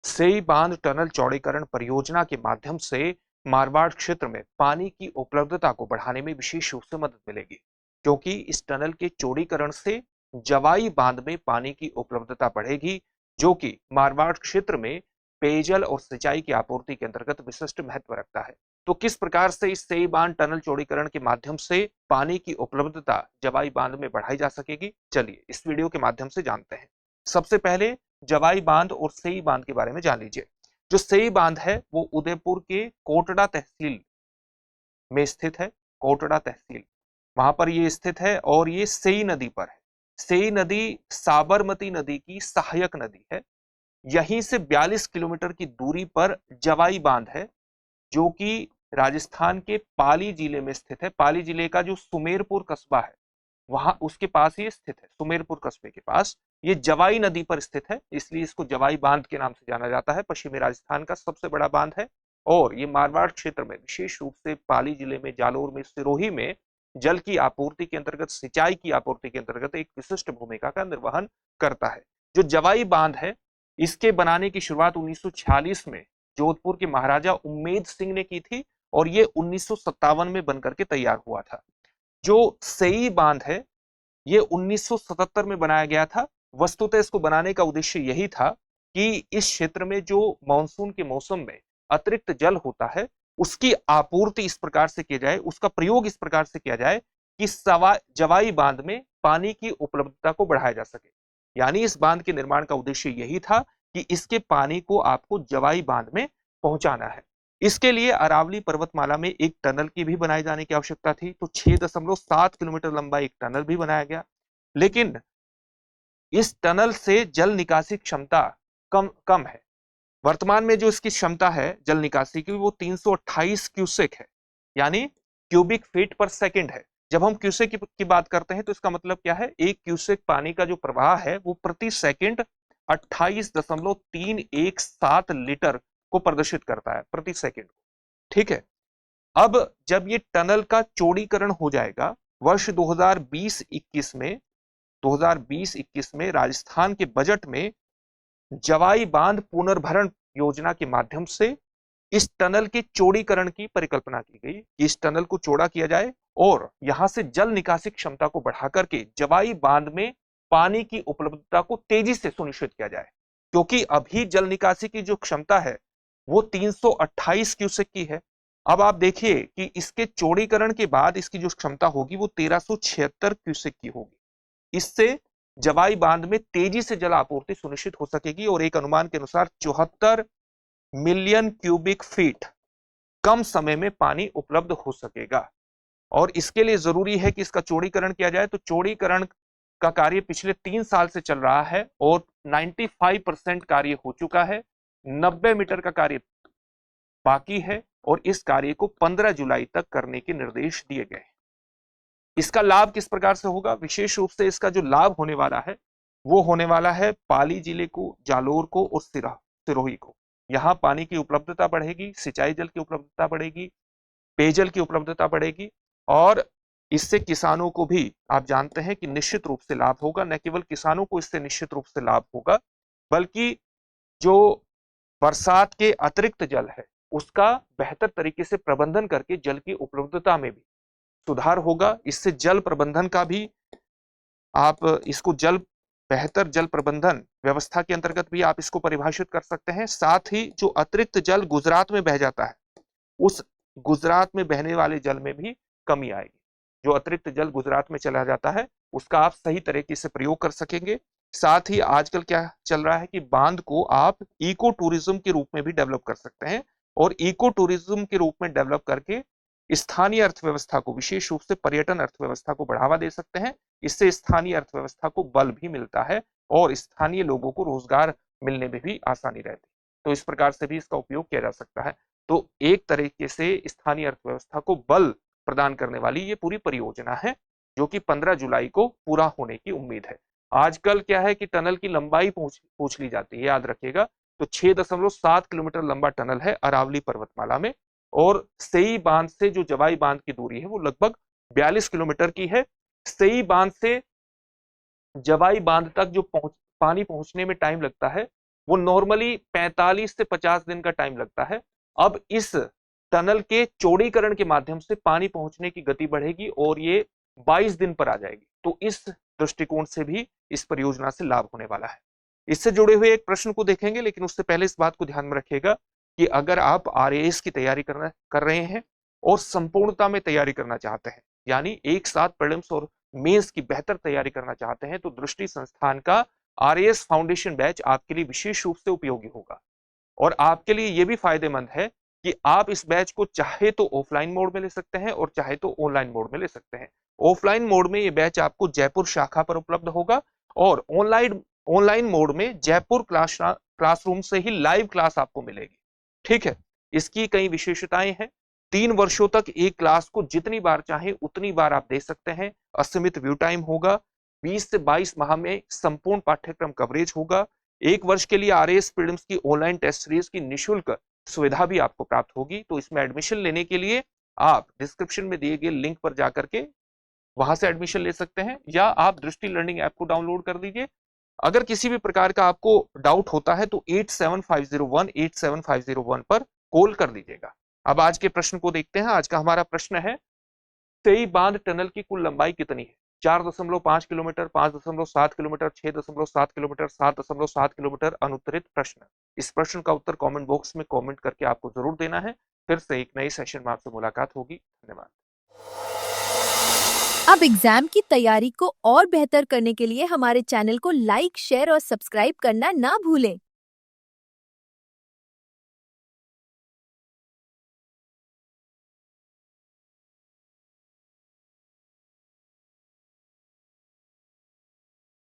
सेई बांध टनल चौड़ीकरण परियोजना के माध्यम से मारवाड़ क्षेत्र में पानी की उपलब्धता को बढ़ाने में विशेष रूप से मदद मिलेगी, क्योंकि इस टनल के चौड़ीकरण से जवाई बांध में पानी की उपलब्धता बढ़ेगी, जो कि मारवाड़ क्षेत्र में पेयजल और सिंचाई की आपूर्ति के अंतर्गत विशिष्ट महत्व रखता है। तो किस प्रकार से इस सेई बांध टनल चौड़ीकरण के माध्यम से पानी की उपलब्धता जवाई बांध में बढ़ाई जा सकेगी, चलिए इस वीडियो के माध्यम से जानते हैं। सबसे पहले जवाई बांध और सेई बांध के बारे में जान लीजिए। जो सेई बांध है वो उदयपुर के कोटड़ा तहसील में स्थित है। कोटड़ा तहसील, वहां पर ये स्थित है और ये सेई नदी पर है। सेई नदी साबरमती नदी की सहायक नदी है। यहीं से 42 किलोमीटर की दूरी पर जवाई बांध है, जो कि राजस्थान के पाली जिले में स्थित है। पाली जिले का जो सुमेरपुर कस्बा है वहां उसके पास ये स्थित है। सुमेरपुर कस्बे के पास ये जवाई नदी पर स्थित है, इसलिए इसको जवाई बांध के नाम से जाना जाता है। पश्चिमी राजस्थान का सबसे बड़ा बांध है और ये मारवाड़ क्षेत्र में, विशेष रूप से पाली जिले में, जालोर में, सिरोही में जल की आपूर्ति के अंतर्गत, सिंचाई की आपूर्ति के अंतर्गत एक विशिष्ट भूमिका का निर्वहन करता है। जो जवाई बांध है, इसके बनाने की शुरुआत 1946 में जोधपुर के महाराजा उम्मेद सिंह ने की थी और ये 1957 में बनकर के तैयार हुआ था। जो सेई बांध है ये 1977 में बनाया गया था। वस्तुतः इसको बनाने का उद्देश्य यही था कि इस क्षेत्र में जो मानसून के मौसम में अतिरिक्त जल होता है उसकी आपूर्ति इस प्रकार से किया जाए, उसका प्रयोग इस प्रकार से किया जाए कि जवाई बांध में पानी की उपलब्धता को बढ़ाया जा सके। यानी इस बांध के निर्माण का उद्देश्य यही था कि इसके पानी को आपको जवाई बांध में पहुंचाना है। इसके लिए अरावली पर्वतमाला में एक टनल की भी बनाए जाने की आवश्यकता थी, तो 6.7 किलोमीटर लंबा एक टनल भी बनाया गया। लेकिन इस टनल से जल निकासी क्षमता कम है। वर्तमान में जो इसकी क्षमता है जल निकासी की वो 328 क्यूसेक है, यानी क्यूबिक फीट पर सेकंड है। जब हम क्यूसेक की बात करते हैं तो इसका मतलब क्या है, एक क्यूसेक पानी का जो प्रवाह है वो प्रति सेकंड 28.317 लीटर को प्रदर्शित करता है प्रति सेकंड। ठीक है। अब जब ये टनल का चौड़ीकरण हो जाएगा वर्ष 2020-21 में राजस्थान के बजट में जवाई बांध पुनर्भरण योजना के माध्यम से इस टनल के चौड़ीकरण की परिकल्पना की गई कि इस टनल को चौड़ा किया जाए और यहां से जल निकासी क्षमता को बढ़ा करके जवाई बांध में पानी की उपलब्धता को तेजी से सुनिश्चित किया जाए, क्योंकि अभी जल निकासी की जो क्षमता है वो 328 क्यूसेक की है। अब आप देखिए कि इसके चौड़ीकरण के बाद इसकी जो क्षमता होगी वो 1376 क्यूसेक की होगी। इससे जवाई बांध में तेजी से जल आपूर्ति सुनिश्चित हो सकेगी और एक अनुमान के अनुसार 74 मिलियन क्यूबिक फीट कम समय में पानी उपलब्ध हो सकेगा। और इसके लिए जरूरी है कि इसका चौड़ीकरण किया जाए। तो चौड़ीकरण का कार्य पिछले 3 साल से चल रहा है और 95% कार्य हो चुका है। 90 मीटर का कार्य बाकी है और इस कार्य को 15 जुलाई तक करने के निर्देश दिए गए। इसका लाभ किस प्रकार से होगा? विशेष रूप से इसका जो लाभ होने वाला है वो होने वाला है पाली जिले को, जालोर को और सिरोही को। यहाँ पानी की उपलब्धता बढ़ेगी, सिंचाई जल की उपलब्धता बढ़ेगी, पेयजल की उपलब्धता बढ़ेगी और इससे किसानों को भी आप जानते हैं कि निश्चित रूप से लाभ होगा। न केवल किसानों को इससे निश्चित रूप से लाभ होगा, बल्कि जो बरसात के अतिरिक्त जल है उसका बेहतर तरीके से प्रबंधन करके जल की उपलब्धता में भी सुधार होगा। इससे जल प्रबंधन का भी आप इसको बेहतर जल प्रबंधन व्यवस्था के अंतर्गत भी आप इसको परिभाषित कर सकते हैं। साथ ही जो अतिरिक्त जल गुजरात में बह जाता है उस गुजरात में बहने वाले जल में भी कमी आएगी। जो अतिरिक्त जल गुजरात में चला जाता है उसका आप सही तरीके से प्रयोग कर सकेंगे। साथ ही आजकल क्या चल रहा है कि बांध को आप इको टूरिज्म के रूप में भी डेवलप कर सकते हैं और इको टूरिज्म के रूप में डेवलप करके स्थानीय अर्थव्यवस्था को, विशेष रूप से पर्यटन अर्थव्यवस्था को बढ़ावा दे सकते हैं। इससे स्थानीय अर्थव्यवस्था को बल भी मिलता है और स्थानीय लोगों को रोजगार मिलने में भी आसानी रहती है। तो इस प्रकार से भी इसका उपयोग किया जा सकता है। तो एक तरीके से स्थानीय अर्थव्यवस्था को बल प्रदान करने वाली ये पूरी परियोजना है, जो कि 15 जुलाई को पूरा होने की उम्मीद है। आजकल क्या है कि टनल की लंबाई पूछ ली जाती है, याद रखिएगा। तो 6.7 किलोमीटर लंबा टनल है अरावली पर्वतमाला में और सेई बांध से जो जवाई बांध की दूरी है वो लगभग 42 किलोमीटर की है। सेई बांध से जवाई बांध तक जो पानी पहुंचने में टाइम लगता है वो नॉर्मली 45 से 50 दिन का टाइम लगता है। अब इस टनल के चौड़ीकरण के माध्यम से पानी पहुंचने की गति बढ़ेगी और ये 22 दिन पर आ जाएगी। तो इस दृष्टिकोण से भी इस परियोजना से लाभ होने वाला है। इससे जुड़े हुए एक प्रश्न को देखेंगे, लेकिन उससे पहले इस बात को ध्यान में रखिएगा कि अगर आप आरएएस की तैयारी कर रहे हैं और संपूर्णता में तैयारी करना चाहते हैं, यानी एक साथ प्रीलिम्स और मेंस की बेहतर तैयारी करना चाहते हैं, तो दृष्टि संस्थान का आरएएस फाउंडेशन बैच आपके लिए विशेष रूप से उपयोगी होगा। और आपके लिए यह भी फायदेमंद है कि आप इस बैच को चाहे तो ऑफलाइन मोड में ले सकते हैं और चाहे तो ऑनलाइन मोड में ले सकते हैं। ऑफलाइन मोड में यह बैच आपको जयपुर शाखा पर उपलब्ध होगा और ऑनलाइन मोड में जयपुर क्लासरूम से ही लाइव क्लास आपको मिलेगी। ठीक है, इसकी कई विशेषताएं हैं। 3 वर्षों तक एक क्लास को जितनी बार चाहे उतनी बार आप दे सकते हैं। असीमित व्यू टाइम होगा। 20 से 22 माह में संपूर्ण पाठ्यक्रम कवरेज होगा। 1 वर्ष के लिए आरएएस प्रीलिम्स की ऑनलाइन टेस्ट सीरीज की निःशुल्क सुविधा भी आपको प्राप्त होगी। तो इसमें एडमिशन लेने के लिए आप डिस्क्रिप्शन में दिए गए लिंक पर जाकर के वहां से एडमिशन ले सकते हैं, या आप दृष्टि लर्निंग ऐप को डाउनलोड कर लीजिए। अगर किसी भी प्रकार का आपको डाउट होता है तो 8750187501 पर कॉल कर लीजिएगा। अब आज के प्रश्न को देखते हैं। आज का हमारा प्रश्न है, तेई बांध टनल की कुल लंबाई कितनी है? 4.5 किलोमीटर, 5.7 किलोमीटर, 6.7 किलोमीटर, 7.7 किलोमीटर। अनुत्तरित प्रश्न। इस प्रश्न का उत्तर कमेंट बॉक्स में कमेंट करके आपको जरूर देना है। फिर से एक नए सेशन में आपसे मुलाकात होगी। धन्यवाद। अब एग्जाम की तैयारी को और बेहतर करने के लिए हमारे चैनल को लाइक, शेयर और सब्सक्राइब करना ना भूलें।